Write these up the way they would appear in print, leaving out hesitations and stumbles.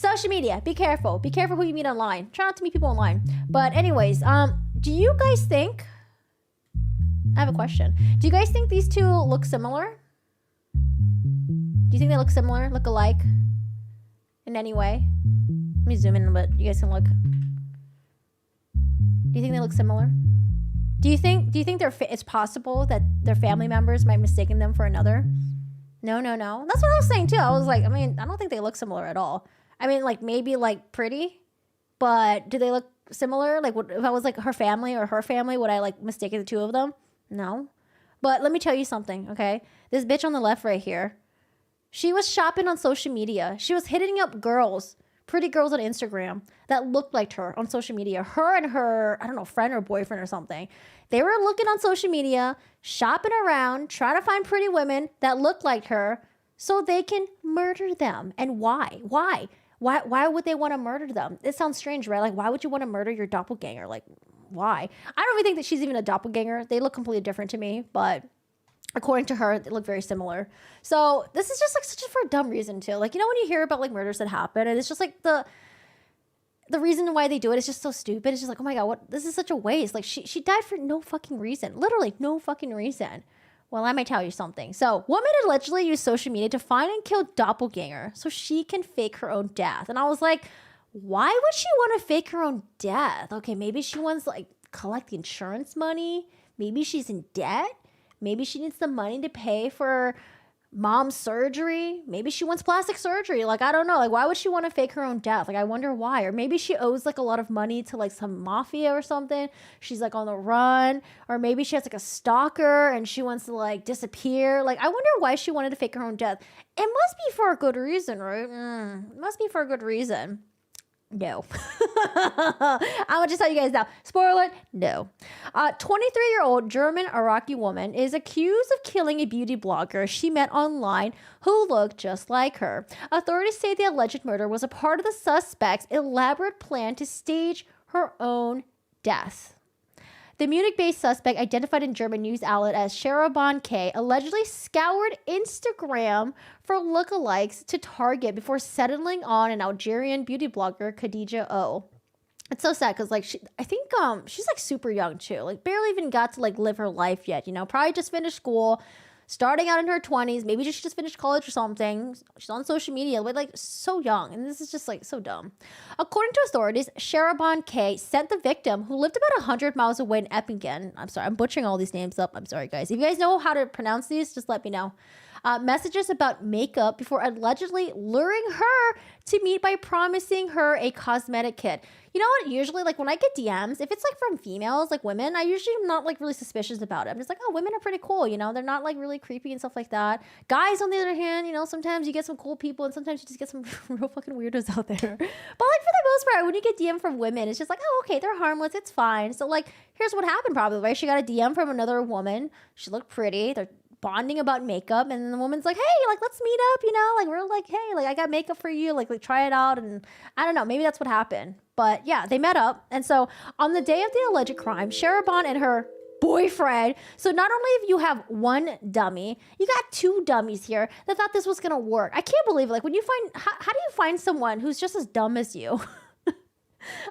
Social media, be careful. Be careful who you meet online. Try not to meet people online. But anyways, do you guys think, I have a question. Do you guys think these two look similar? Do you think they look similar, look alike in any way? Let me zoom in a bit. You guys can look. Do you think they look similar? Do you think it's possible that their family members might mistaken them for another? No. That's what I was saying too. I was like, I mean, I don't think they look similar at all. I mean, like maybe like pretty, but do they look similar? Like if I was like her family or her family, would I like mistake the two of them? No. But let me tell you something, okay? This bitch on the left right here, she was shopping on social media. She was hitting up girls, pretty girls on Instagram that looked like her on social media. Her and her, I don't know, friend or boyfriend or something. They were looking on social media, shopping around, trying to find pretty women that looked like her so they can murder them. And why? Why would they want to murder them? It sounds strange, right? Like, why would you want to murder your doppelganger? Like, why? I don't even think that she's even a doppelganger. They look completely different to me, but according to her, they look very similar. So this is just like such for a dumb reason too. Like, you know, when you hear about like murders that happen and it's just like the reason why they do it is just so stupid. It's just like, oh my God, this is such a waste. Like she died for no fucking reason. Literally no fucking reason. Well, I might tell you something. So woman allegedly used social media to find and kill doppelganger so she can fake her own death. And I was like, why would she want to fake her own death? Okay, maybe she wants like collect the insurance money. Maybe she's in debt. Maybe she needs the money to pay for mom's surgery. Maybe she wants plastic surgery. Like, I don't know. Like, why would she want to fake her own death? Like, I wonder why. Or maybe she owes like a lot of money to like some mafia or something. She's like on the run. Or maybe she has like a stalker and she wants to like disappear. Like, I wonder why she wanted to fake her own death. It must be for a good reason, right? It must be for a good reason. No. I'm going to just tell you guys now. Spoiler, no. 23-year-old German Iraqi woman is accused of killing a beauty blogger she met online who looked just like her. Authorities say the alleged murder was a part of the suspect's elaborate plan to stage her own death. The Munich-based suspect, identified in German news outlet as Sharaban K, allegedly scoured Instagram for lookalikes to target before settling on an Algerian beauty blogger, Khadidja O. It's so sad because, like, I think she's, like, super young, too. Like, barely even got to, like, live her life yet, you know? Probably just finished school, starting out in her 20s. Maybe she just finished college or something. She's on social media, but like so young. And this is just like so dumb. According to authorities, Sharaban K sent the victim, who lived about 100 miles away in Eppingen. I'm sorry, I'm butchering all these names up. I'm sorry, guys. If you guys know how to pronounce these, just let me know. Messages about makeup before allegedly luring her to meet by promising her a cosmetic kit. You know what? Usually, like, when I get DMs, if it's, like, from females, like, women, I usually am not, like, really suspicious about it. I'm just like, oh, women are pretty cool, you know? They're not, like, really creepy and stuff like that. Guys, on the other hand, you know, sometimes you get some cool people and sometimes you just get some real fucking weirdos out there. But, like, for the most part, when you get DM from women, it's just like, oh, okay, they're harmless. It's fine. So, like, here's what happened probably, right? She got a DM from another woman. She looked pretty. They're bonding about makeup, and then the woman's like, hey, like, let's meet up, you know, like, we're like, hey, like, I got makeup for you, like try it out. And I don't know, maybe that's what happened, but yeah, they met up. And so on the day of the alleged crime, Sharaban and her boyfriend, so not only if you have one dummy, you got two dummies here that thought this was gonna work. I can't believe it. Like, when you find, how do you find someone who's just as dumb as you?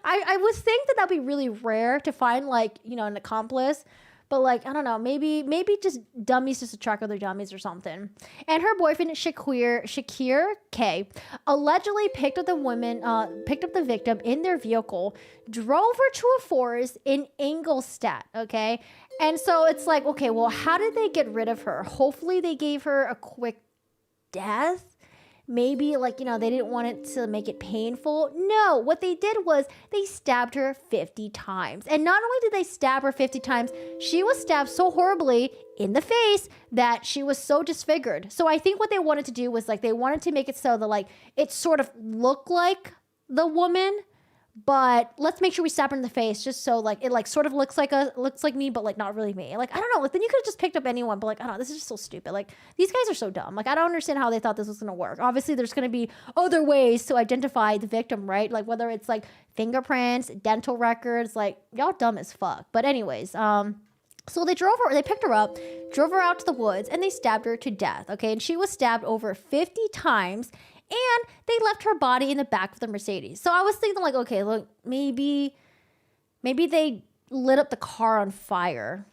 I would think that that'd be really rare to find, like, you know, an accomplice. But, like, I don't know, maybe just dummies just attract other dummies or something. And her boyfriend, Shakir K, allegedly picked up the victim in their vehicle, drove her to a forest in Ingolstadt, okay? And so it's like, okay, well, how did they get rid of her? Hopefully they gave her a quick death. Maybe, like, you know, they didn't want it to make it painful. No, what they did was they stabbed her 50 times. And not only did they stab her 50 times, she was stabbed so horribly in the face that she was so disfigured. So I think what they wanted to do was, like, they wanted to make it so that, like, it sort of looked like the woman, but let's make sure we stab her in the face just so, like, it, like, sort of looks like me, but, like, not really me. Like, I don't know. Like, then you could have just picked up anyone, but, like, I don't know. This is just so stupid. Like, these guys are so dumb. Like, I don't understand how they thought this was going to work. Obviously, there's going to be other ways to identify the victim, right? Like, whether it's, like, fingerprints, dental records, like, y'all dumb as fuck. But anyways, so they picked her up, drove her out to the woods, and they stabbed her to death, okay? And she was stabbed over 50 times And they left her body in the back of the Mercedes. So I was thinking like, okay, look, maybe they lit up the car on fire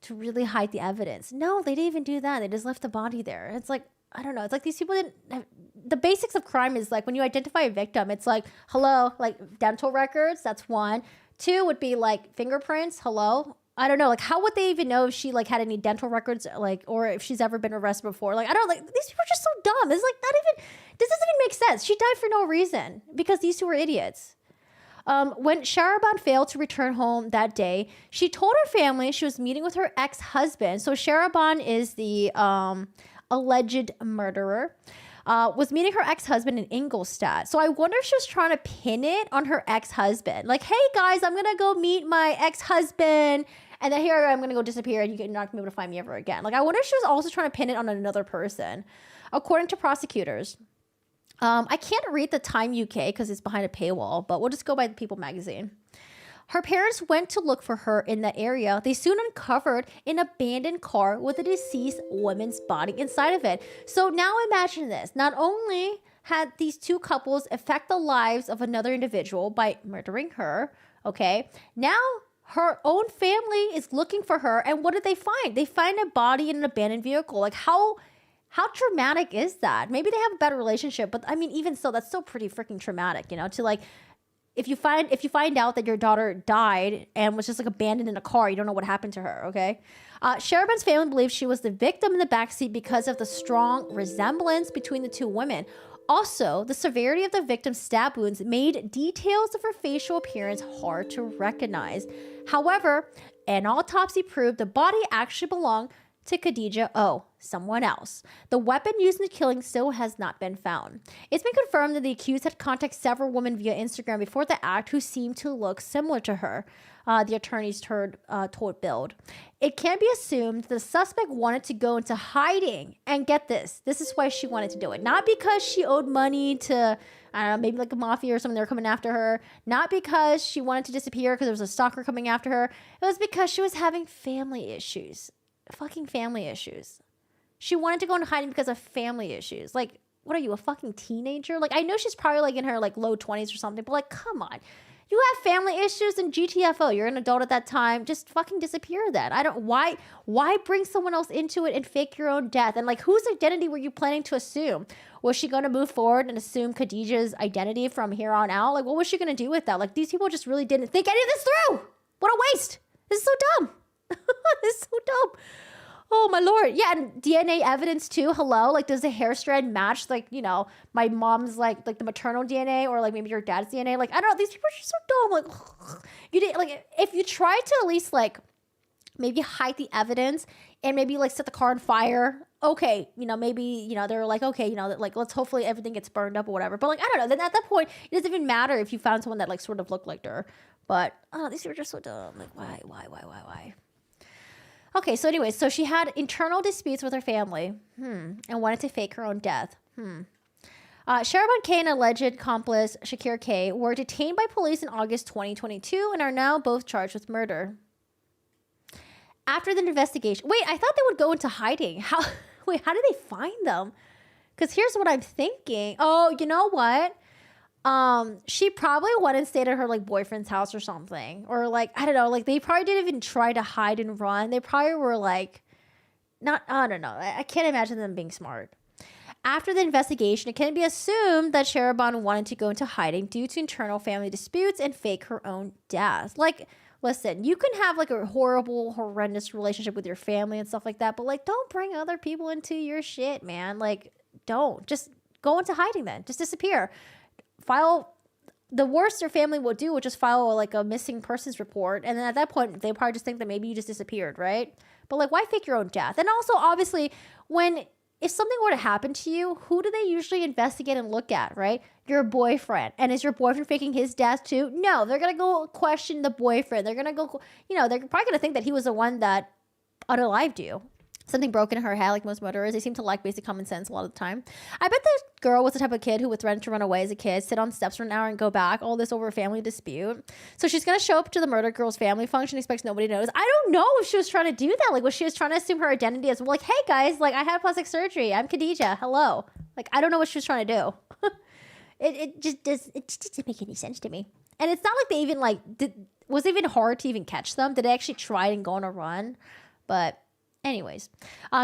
to really hide the evidence. No, they didn't even do that. They just left the body there. It's like, I don't know. It's like these people didn't have, the basics of crime is like when you identify a victim, it's like, hello, like dental records, that's one. Two would be like fingerprints, hello. I don't know, like how would they even know if she like had any dental records, like, or if she's ever been arrested before? Like, I don't, like, these people are just so dumb. It's like not even, this doesn't even make sense. She died for no reason because these two were idiots. When Sharaban failed to return home that day, she told her family she was meeting with her ex-husband. So Sharaban is the alleged murderer. Was meeting her ex-husband in Ingolstadt. So I wonder if she was trying to pin it on her ex-husband. Like, hey guys, I'm gonna go meet my ex-husband, and then here I'm gonna go disappear, and you're not gonna be able to find me ever again. Like, I wonder if she was also trying to pin it on another person. According to prosecutors, I can't read the Time UK because it's behind a paywall, but we'll just go by the People magazine. Her parents went to look for her in the area. They soon uncovered an abandoned car with a deceased woman's body inside of it. So now imagine this. Not only had these two couples affect the lives of another individual by murdering her, okay? Now her own family is looking for her. And what did they find? They find a body in an abandoned vehicle. Like how traumatic is that? Maybe they have a better relationship, but I mean, even so, that's still pretty freaking traumatic, you know, to like, if you find out that your daughter died and was just like abandoned in a car, you don't know what happened to her, okay? Sharaban's family believes she was the victim in the backseat because of the strong resemblance between the two women. Also, the severity of the victim's stab wounds made details of her facial appearance hard to recognize. However, an autopsy proved the body actually belonged to Khadidja O, someone else. The weapon used in the killing still has not been found. It's been confirmed that the accused had contacted several women via Instagram before the act who seemed to look similar to her, the attorneys told Bild. It can be assumed the suspect wanted to go into hiding. And get this is why she wanted to do it. Not because she owed money to, I don't know, maybe like a mafia or something, they were coming after her. Not because she wanted to disappear because there was a stalker coming after her. It was because she was having family issues. Fucking family issues. She wanted to go into hiding because of family issues. Like, what are you, a fucking teenager? Like, I know she's probably like in her like low 20s or something, but like, come on. You have family issues in GTFO. You're an adult at that time. Just fucking disappear then. Why bring someone else into it and fake your own death? And like, whose identity were you planning to assume? Was she going to move forward and assume Khadidja's identity from here on out? Like, what was she going to do with that? Like, these people just really didn't think any of this through. What a waste. This is so dumb. This is so dumb. Oh my lord. Yeah, and DNA evidence too. Hello. Like, does the hair strand match, like, you know, my mom's like the maternal DNA or like maybe your dad's DNA? Like, I don't know. These people are just so dumb. Like, you didn't, like, if you try to at least like maybe hide the evidence and maybe like set the car on fire, okay, you know, maybe, you know, they're like, okay, you know, like, let's hopefully everything gets burned up or whatever. But like, I don't know. Then at that point, it doesn't even matter if you found someone that like sort of looked like her. But these people are just so dumb. Like, why? Okay, so anyway, so she had internal disputes with her family and wanted to fake her own death. Sharaban K and alleged accomplice Shakir K were detained by police in August 2022 and are now both charged with murder. After the investigation... Wait, I thought they would go into hiding. How did they find them? Because here's what I'm thinking. Oh, you know what? She probably went and stayed at her like boyfriend's house or something, or like, I don't know, like they probably didn't even try to hide and run. They probably were like, I don't know. I can't imagine them being smart. After the investigation, it can be assumed that Sharaban wanted to go into hiding due to internal family disputes and fake her own death. Like, listen, you can have like a horrible, horrendous relationship with your family and stuff like that, but like, don't bring other people into your shit, man. Like, don't. Just go into hiding then. Just disappear. File the worst your family will do, which is file like a missing persons report, and then at that point they probably just think that maybe you just disappeared, right? But like, why fake your own death? And also, obviously, if something were to happen to you, who do they usually investigate and look at, right? Your boyfriend. And is your boyfriend faking his death too? No, they're gonna go question the boyfriend. They're gonna go, you know, they're probably gonna think that he was the one that unalived you. Something broken in her head, like most murderers. They seem to lack basic common sense a lot of the time. I bet this girl was the type of kid who would threaten to run away as a kid, sit on steps for an hour and go back, all this over a family dispute. So she's going to show up to the murdered girl's family function, expects nobody to notice. I don't know if she was trying to do that. Like, was she trying to assume her identity as, well, like, hey guys, like, I had plastic surgery. I'm Khadidja. Hello. Like, I don't know what she was trying to do. It just didn't make any sense to me. And it's not like they even like was it even hard to even catch them? Did they actually try and go on a run? But anyways,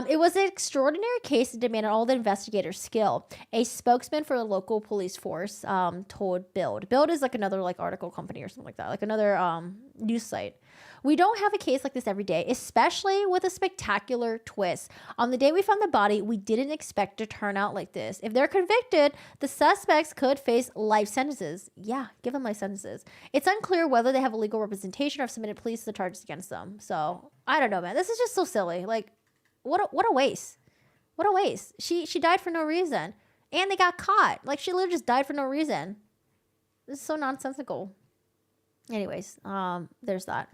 it was an extraordinary case that demanded all the investigators' skill. A spokesman for the local police force told Build. Build is like another like article company or something like that, like another news site. We don't have a case like this every day, especially with a spectacular twist. On the day we found the body, we didn't expect to turn out like this. If they're convicted, the suspects could face life sentences. Yeah, give them life sentences. It's unclear whether they have a legal representation or have submitted police the charges against them. So I don't know, man. This is just so silly. Like, what a waste. What a waste. She died for no reason. And they got caught. Like, she literally just died for no reason. This is so nonsensical. Anyways, there's that.